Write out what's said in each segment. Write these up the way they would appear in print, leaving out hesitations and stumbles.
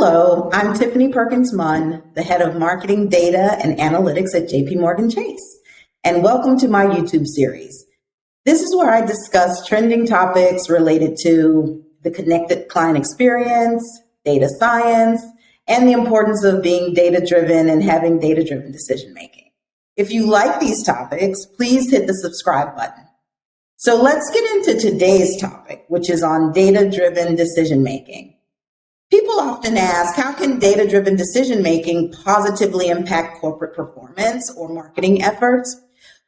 Hello, I'm Tiffany Perkins-Munn, the head of marketing, data, and analytics at JPMorgan Chase, and welcome to my YouTube series. This is where I discuss trending topics related to the connected client experience, data science, and the importance of being data-driven and having data-driven decision-making. If you like these topics, please hit the subscribe button. So let's get into today's topic, which is on data-driven decision-making. People often ask, how can data-driven decision-making positively impact corporate performance or marketing efforts?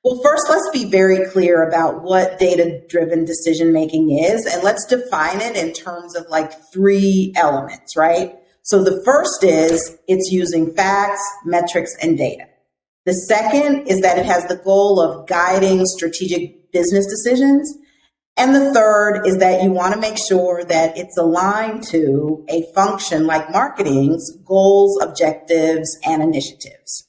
Well, first, let's be very clear about what data-driven decision-making is, and let's define it in terms of like three elements, right? So the first is it's using facts, metrics, and data. The second is that it has the goal of guiding strategic business decisions. And the third is that you want to make sure that it's aligned to a function like marketing's goals, objectives, and initiatives.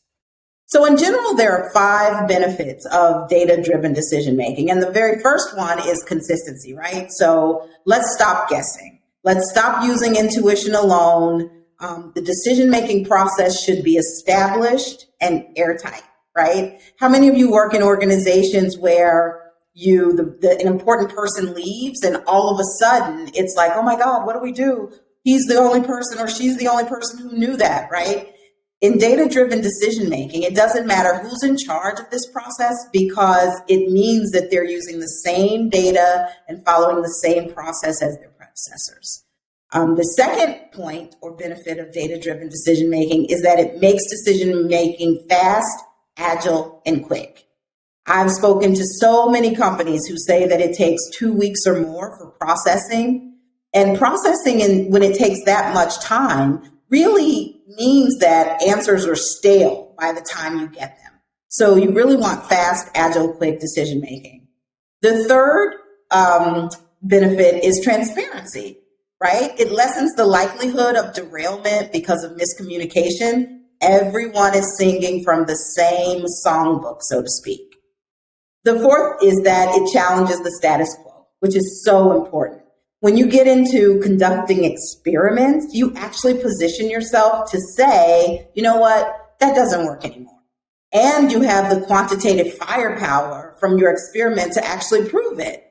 So in general, there are 5 benefits of data-driven decision-making. And the very first one is consistency, right? So let's stop guessing. Let's stop using intuition alone. The decision-making process should be established and airtight, right? How many of you work in organizations where an important person leaves and all of a sudden it's like, oh my God, what do we do? He's the only person or she's the only person who knew that, right? In data-driven decision-making, it doesn't matter who's in charge of this process because it means that they're using the same data and following the same process as their predecessors. The second point or benefit of data-driven decision-making is that it makes decision-making fast, agile, and quick. I've spoken to so many companies who say that it takes 2 weeks or more for processing. And processing, when it takes that much time, really means that answers are stale by the time you get them. So you really want fast, agile, quick decision making. The third benefit is transparency, right? It lessens the likelihood of derailment because of miscommunication. Everyone is singing from the same songbook, so to speak. The fourth is that it challenges the status quo, which is so important. When you get into conducting experiments, you actually position yourself to say, you know what, that doesn't work anymore. And you have the quantitative firepower from your experiment to actually prove it.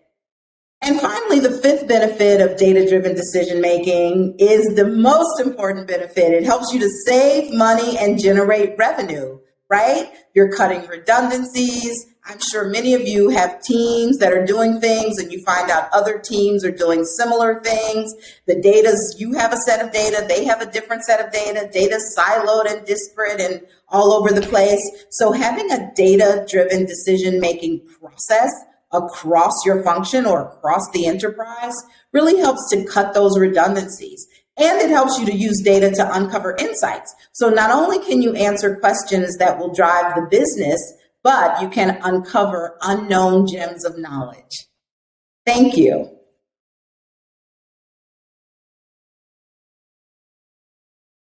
And finally, the fifth benefit of data-driven decision-making is the most important benefit. It helps you to save money and generate revenue, right? You're cutting redundancies. I'm sure many of you have teams that are doing things and you find out other teams are doing similar things. The data's, you have a set of data, they have a different set of data, data's siloed and disparate and all over the place. So having a data-driven decision-making process across your function or across the enterprise really helps to cut those redundancies. And it helps you to use data to uncover insights. So not only can you answer questions that will drive the business, but you can uncover unknown gems of knowledge. Thank you.